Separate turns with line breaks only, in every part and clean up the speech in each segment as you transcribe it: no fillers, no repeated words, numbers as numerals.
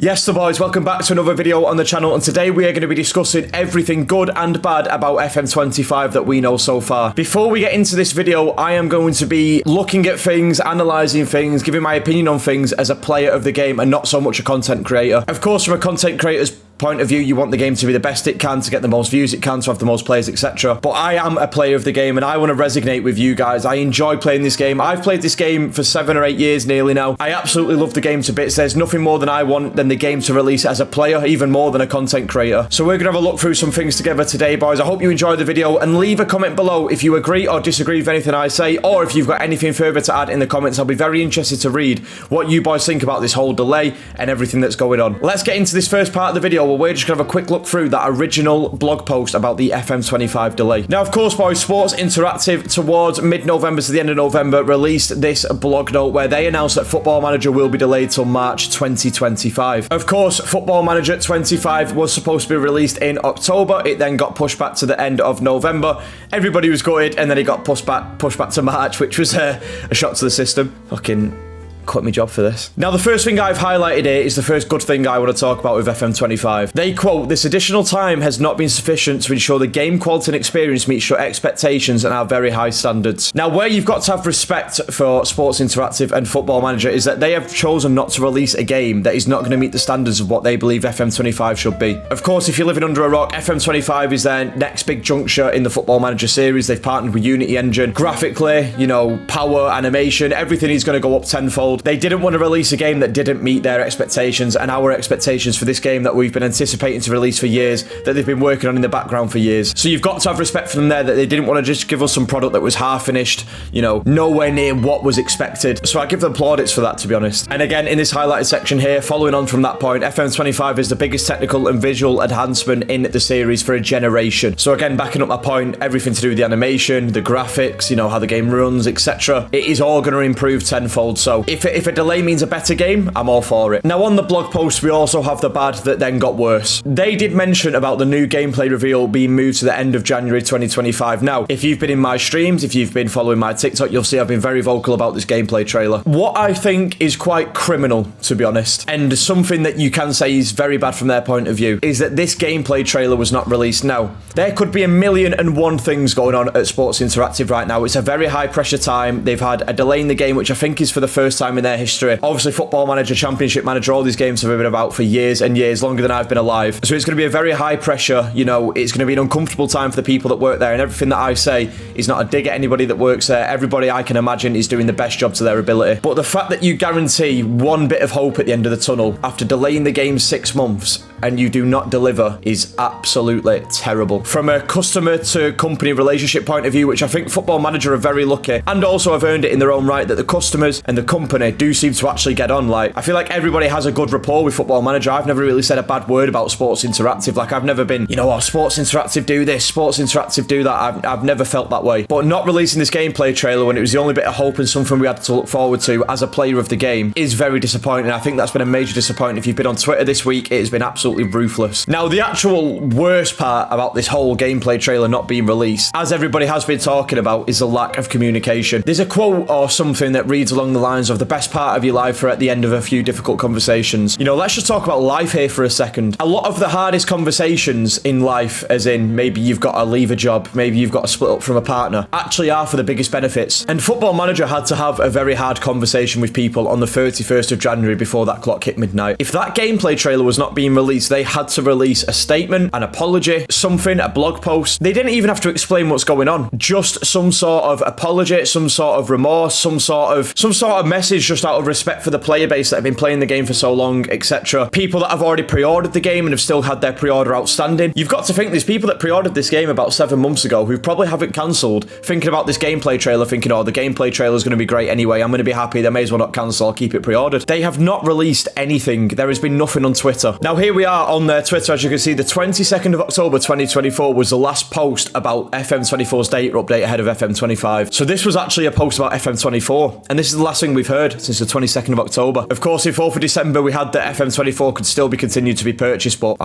Yes, the boys, welcome back to another video on the channel, and today we are going to be discussing everything good and bad about FM25 that we know so far. Before we get into this video, I am going to be looking at things, analysing things, giving my opinion on things as a player of the game and not so much a content creator. Of course, from a content creator's point of view, you want the game to be the best it can, to get the most views it can, to have the most players, etc. But I am a player of the game and I want to resonate with you guys. I enjoy playing this game. I've played this game for 7 or 8 years nearly now. I absolutely love the game to bits. There's nothing more than I want than the game to release as a player, even more than a content creator. So we're going to have a look through some things together today, boys. I hope you enjoyed the video, and leave a comment below if you agree or disagree with anything I say, or if you've got anything further to add in the comments. I'll be very interested to read what you boys think about this whole delay and everything that's going on. Let's get into this first part of the video where we're just going to have a quick look through that original blog post about the FM25 delay. Now, of course, boys, Sports Interactive towards mid-November to the end of November released this blog note where they announced that Football Manager will be delayed till March 2025. Of course, Football Manager 25 was supposed to be released in October. It then got pushed back to the end of November. Everybody was gutted, and then it got pushed back to March, which was a shock to the system. Fucking quit my job for this. Now, the first thing I've highlighted here is the first good thing I want to talk about with FM25. They quote, "This additional time has not been sufficient to ensure the game quality and experience meets your expectations and our very high standards." Now, where you've got to have respect for Sports Interactive and Football Manager is that they have chosen not to release a game that is not going to meet the standards of what they believe FM25 should be. Of course, if you're living under a rock, FM25 is their next big juncture in the Football Manager series. They've partnered with Unity Engine. Graphically, you know, power, animation, everything is going to go up tenfold. They didn't want to release a game that didn't meet their expectations and our expectations for this game that we've been anticipating to release for years, that they've been working on in the background for years. So you've got to have respect for them there, that they didn't want to just give us some product that was half finished, you know, nowhere near what was expected. So I give them plaudits for that, to be honest. And again, in this highlighted section here, following on from that point, FM25 is the biggest technical and visual enhancement in the series for a generation. So again, backing up my point, everything to do with the animation, the graphics, you know, how the game runs, etc. It is all going to improve tenfold. So if a delay means a better game, I'm all for it. Now, on the blog post, we also have the bad that then got worse. They did mention about the new gameplay reveal being moved to the end of January 2025. Now, if you've been in my streams, if you've been following my TikTok, you'll see I've been very vocal about this gameplay trailer. What I think is quite criminal, to be honest, and something that you can say is very bad from their point of view, is that this gameplay trailer was not released. Now, there could be 1,000,001 things going on at Sports Interactive right now. It's a very high pressure time. They've had a delay in the game, which I think is for the first time in their history. Obviously, Football Manager, Championship Manager, all these games have been about for years and years, longer than I've been alive. So it's going to be a very high pressure, you know, it's going to be an uncomfortable time for the people that work there, and everything that I say is not a dig at anybody that works there. Everybody I can imagine is doing the best job to their ability. But the fact that you guarantee one bit of hope at the end of the tunnel after delaying the game 6 months and you do not deliver is absolutely terrible. From a customer to company relationship point of view, which I think Football Manager are very lucky, and also have earned it in their own right, that the customers and the company do seem to actually get on. Like, I feel like everybody has a good rapport with Football Manager. I've never really said a bad word about Sports Interactive. Like, I've never been, you know, oh, Sports Interactive do this, Sports Interactive do that. I've never felt that way. But not releasing this gameplay trailer when it was the only bit of hope and something we had to look forward to as a player of the game is very disappointing. I think that's been a major disappointment. If you've been on Twitter this week, it has been absolutely ruthless. Now, the actual worst part about this whole gameplay trailer not being released, as everybody has been talking about, is the lack of communication. There's a quote or something that reads along the lines of, "The best part of your life are at the end of a few difficult conversations." You know, let's just talk about life here for a second. A lot of the hardest conversations in life, as in maybe you've got to leave a job, maybe you've got to split up from a partner, actually are for the biggest benefits. And Football Manager had to have a very hard conversation with people on the 31st of January before that clock hit midnight. If that gameplay trailer was not being released, they had to release a statement, an apology, something, a blog post. They didn't even have to explain what's going on. Just some sort of apology, some sort of remorse, some sort of message just out of respect for the player base that have been playing the game for so long, etc. People that have already pre-ordered the game and have still had their pre-order outstanding. You've got to think there's people that pre-ordered this game about 7 months ago who probably haven't cancelled, thinking about this gameplay trailer, thinking, oh, the gameplay trailer is going to be great anyway, I'm going to be happy, they may as well not cancel, I'll keep it pre-ordered. They have not released anything. There has been nothing on Twitter. Now, here we are on their Twitter, as you can see, the 22nd of October 2024 was the last post about FM24's data update ahead of FM25. So this was actually a post about FM24, and this is the last thing we've heard. heard since the 22nd of October. Of course, in 4th of December, we had that FM24 could still be continued to be purchased, but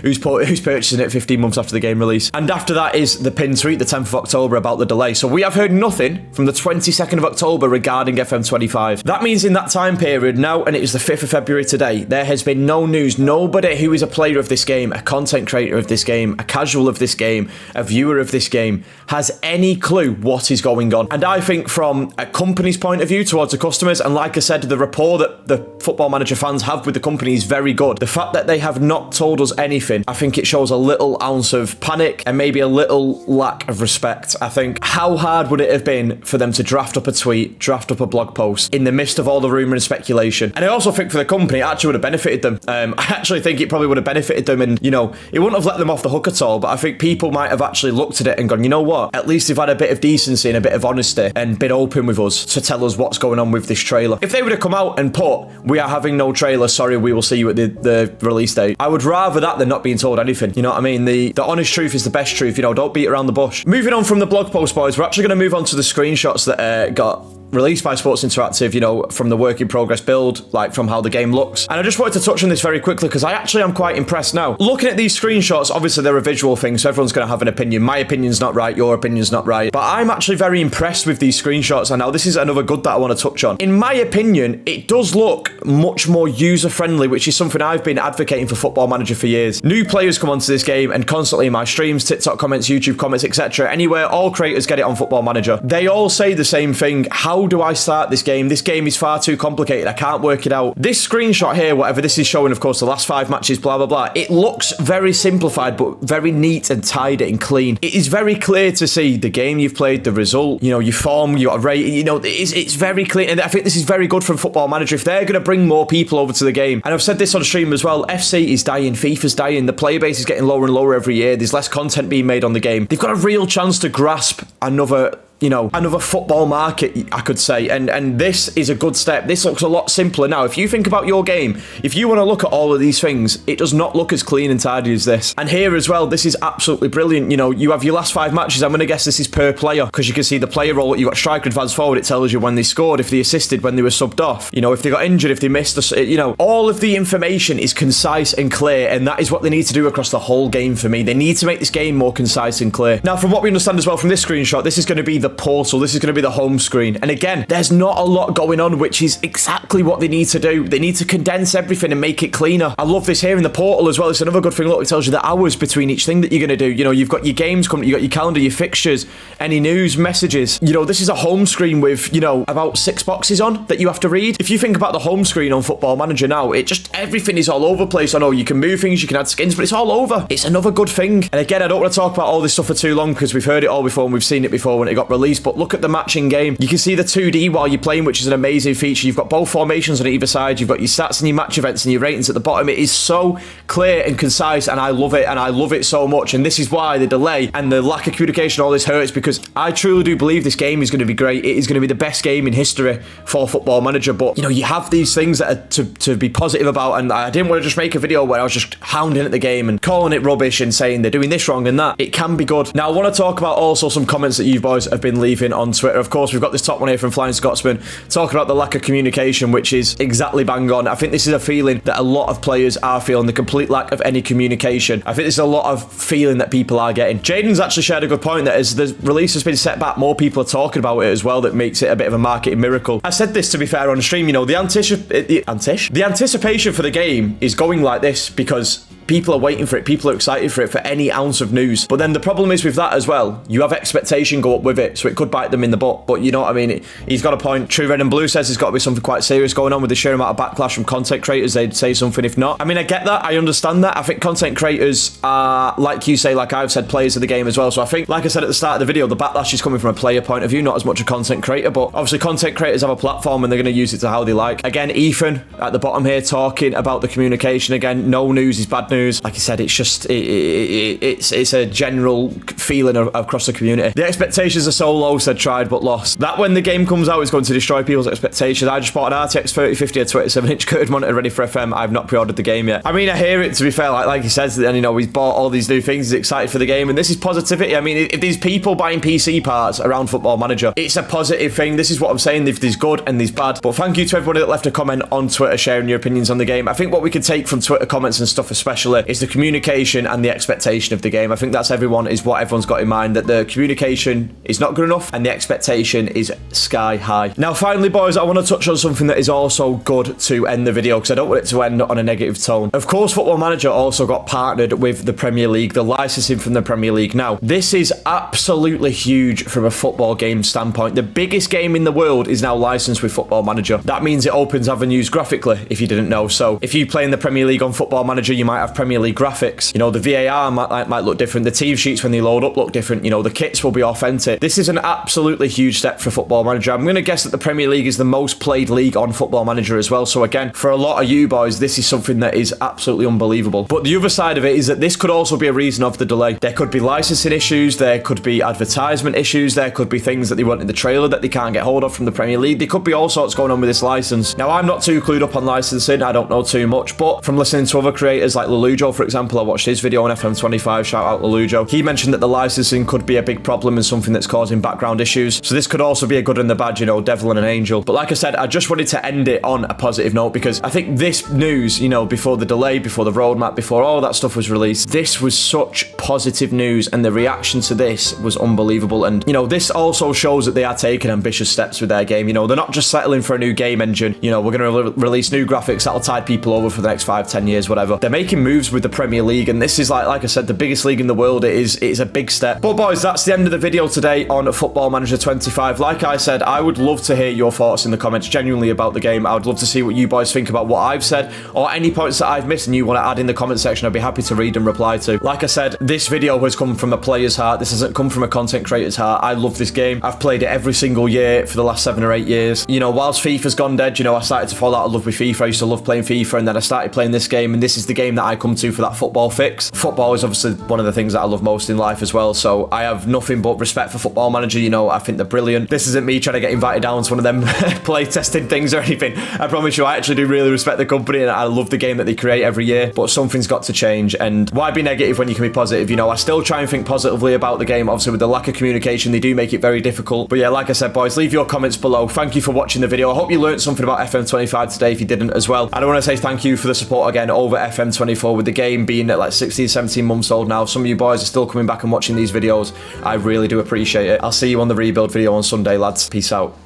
who's purchasing it 15 months after the game release? And after that is the pin tweet, the 10th of October, about the delay. So we have heard nothing from the 22nd of October regarding FM25. That means in that time period now, and it is the 5th of February today, there has been no news. Nobody who is a player of this game, a content creator of this game, a casual of this game, a viewer of this game, has any clue what is going on. And I think from a company's point of view towards the customers, and like I said, the rapport that the Football Manager fans have with the company is very good. The fact that they have not told us anything, I think it shows a little ounce of panic and maybe a little lack of respect. I think, how hard would it have been for them to draft up a tweet, draft up a blog post in the midst of all the rumour and speculation? And I also think for the company, it actually would have benefited them. I actually think it probably would have benefited them, and, you know, it wouldn't have let them off the hook at all, but I think people might have actually looked at it and gone, you know what, at least they've had a bit of decency and a bit of honesty and been open with us to tell us what's going on with this trailer. If they would have come out and put, we are having no trailer, sorry, we will see you at the release date, I would rather that than not being told anything. You know what I mean? The honest truth is the best truth. You know, don't beat around the bush. Moving on from the blog post, boys, we're actually going to move on to the screenshots that got released by Sports Interactive, you know, from the work in progress build, like from how the game looks. And I just wanted to touch on this very quickly because I actually am quite impressed now. Looking at these screenshots, obviously they're a visual thing, so everyone's going to have an opinion. My opinion's not right, your opinion's not right. But I'm actually very impressed with these screenshots, and now this is another good that I want to touch on. In my opinion, it does look much more user-friendly, which is something I've been advocating for Football Manager for years. New players come onto this game, and constantly in my streams, TikTok comments, YouTube comments, etc., anywhere, all creators get it on Football Manager. They all say the same thing. How do I start this game? This game is far too complicated. I can't work it out. This screenshot here, whatever this is showing, of course, the last 5 matches, blah, blah, blah. It looks very simplified, but very neat and tidy and clean. It is very clear to see the game you've played, the result, you know, your form, you got a rate, you know, it's very clean. And I think this is very good from Football Manager. If they're going to bring more people over to the game, and I've said this on stream as well, FC is dying, FIFA's dying, the player base is getting lower and lower every year. There's less content being made on the game. They've got a real chance to grasp another, you know, another football market, I could say, and this is a good step. This looks a lot simpler now. If you think about your game, if you want to look at all of these things, it does not look as clean and tidy as this. And here as well, this is absolutely brilliant. You know, you have your last 5 matches. I'm going to guess this is per player, because you can see the player role. You've got striker, advanced forward. It tells you when they scored, if they assisted, when they were subbed off, you know, if they got injured, if they missed, you know, all of the information is concise and clear, and that is what they need to do across the whole game for me. They need to make this game more concise and clear. Now, from what we understand as well from this screenshot, this is going to be the portal. This is going to be the home screen. And again, there's not a lot going on, which is exactly what they need to do. They need to condense everything and make it cleaner. I love this here in the portal as well. It's another good thing. Look, it tells you the hours between each thing that you're going to do. You know, you've got your games coming, you've got your calendar, your fixtures, any news, messages. You know, this is a home screen with, you know, about 6 boxes on that you have to read. If you think about the home screen on Football Manager now, it just, everything is all over the place. I know you can move things, you can add skins, but it's all over. It's another good thing. And again, I don't want to talk about all this stuff for too long because we've heard it all before and we've seen it before when it got released, but look at the matching game. You can see the 2D while you're playing, which is an amazing feature. You've got both formations on either side. You've got your stats and your match events and your ratings at the bottom. It is so clear and concise, and I love it, and I love it so much. And this is why the delay and the lack of communication, all this hurts, because I truly do believe this game is going to be great. It is going to be the best game in history for Football Manager. But, you know, you have these things that are to be positive about, and I didn't want to just make a video where I was just hounding at the game and calling it rubbish and saying they're doing this wrong and that. It can be good. Now, I want to talk about also some comments that you boys have been leaving on Twitter. Of course, we've got this top one here from Flying Scotsman talking about the lack of communication, which is exactly bang on. I think this is a feeling that a lot of players are feeling, the complete lack of any communication. I think there's a lot of feeling that people are getting. Jaden's actually shared a good point that as the release has been set back, more people are talking about it as well. That makes it a bit of a marketing miracle. I said this, to be fair, on stream, you know, the anticipation for the game is going like this because people are waiting for it. People are excited for it, for any ounce of news. But then the problem is with that as well, you have expectation go up with it, so it could bite them in the butt. But you know what I mean? He's got a point. True Red and Blue says there's got to be something quite serious going on with the sheer amount of backlash from content creators. They'd say something if not. I mean, I get that. I understand that. I think content creators are, like you say, like I've said, players of the game as well. So I think, like I said at the start of the video, the backlash is coming from a player point of view, not as much a content creator. But obviously content creators have a platform and they're going to use it to how they like. Again, Ethan at the bottom here talking about the communication. Again, no news is bad news. news. Like I said, it's just it's a general feeling across the community. The expectations are so low, said tried but lost. That when the game comes out, it's going to destroy people's expectations. I just bought an RTX 3050, a 27-inch curved monitor ready for FM. I've not pre-ordered the game yet. I mean, I hear it, to be fair, like he says, and you know, he's bought all these new things, he's excited for the game, and this is positivity. I mean, if there's people buying PC parts around Football Manager, it's a positive thing. This is what I'm saying. If there's good and there's bad. But thank you to everybody that left a comment on Twitter sharing your opinions on the game. I think what we can take from Twitter comments and stuff especially is the communication and the expectation of the game. I think that's what everyone's got in mind, that the communication is not good enough and the expectation is sky high. Now finally, boys, I want to touch on something that is also good to end the video, because I don't want it to end on a negative tone. Of course, Football Manager also got partnered with the Premier League, the licensing from the Premier League. Now this is absolutely huge from a football game standpoint. The biggest game in the world is now licensed with Football Manager. That means it opens avenues graphically, if you didn't know. So if you play in the Premier League on Football Manager, you might have Premier League graphics. You know, the VAR might look different. The team sheets when they load up look different. You know, the kits will be authentic. This is an absolutely huge step for Football Manager. I'm going to guess that the Premier League is the most played league on Football Manager as well. So again, for a lot of you boys, this is something that is absolutely unbelievable. But the other side of it is that this could also be a reason of the delay. There could be licensing issues. There could be advertisement issues. There could be things that they want in the trailer that they can't get hold of from the Premier League. There could be all sorts going on with this license. Now, I'm not too clued up on licensing. I don't know too much, but from listening to other creators like Lelujo, for example, I watched his video on FM25, shout out Lelujo. He mentioned that the licensing could be a big problem and something that's causing background issues. So this could also be a good and the bad, you know, devil and an angel. But like I said, I just wanted to end it on a positive note, because I think this news, you know, before the delay, before the roadmap, before all that stuff was released, this was such positive news, and the reaction to this was unbelievable. And, you know, this also shows that they are taking ambitious steps with their game. You know, they're not just settling for a new game engine. You know, we're going to release new graphics that'll tide people over for the next 5-10 years, whatever. They're making moves with the Premier League, and this is like I said, the biggest league in the world. It's a big step. But boys, that's the end of the video today on Football Manager 25. Like I said, I would love to hear your thoughts in the comments genuinely about the game. I would love to see what you boys think about what I've said, or any points that I've missed and you want to add in the comment section. I'd be happy to read and reply to. Like I said, this video has come from a player's heart. This hasn't come from a content creator's heart. I love this game. I've played it every single year for the last 7 or 8 years. You know, whilst FIFA's gone dead, you know, I started to fall out of love with FIFA. I used to love playing FIFA, and then I started playing this game, and this is the game that I come to for that football fix. Football is obviously one of the things that I love most in life as well, so I have nothing but respect for Football Manager. You know, I think they're brilliant. This isn't me trying to get invited down to one of them play testing things or anything. I promise you, I actually do really respect the company, and I love the game that they create every year, but something's got to change. And why be negative when you can be positive? You know, I still try and think positively about the game. Obviously, with the lack of communication, they do make it very difficult. But yeah, like I said, boys, leave your comments below. Thank you for watching the video. I hope you learned something about FM25 today if you didn't as well. And I want to say thank you for the support again over FM24, with the game being at like 16, 17 months old now. Some of you boys are still coming back and watching these videos. I really do appreciate it. I'll see you on the rebuild video on Sunday, lads. Peace out.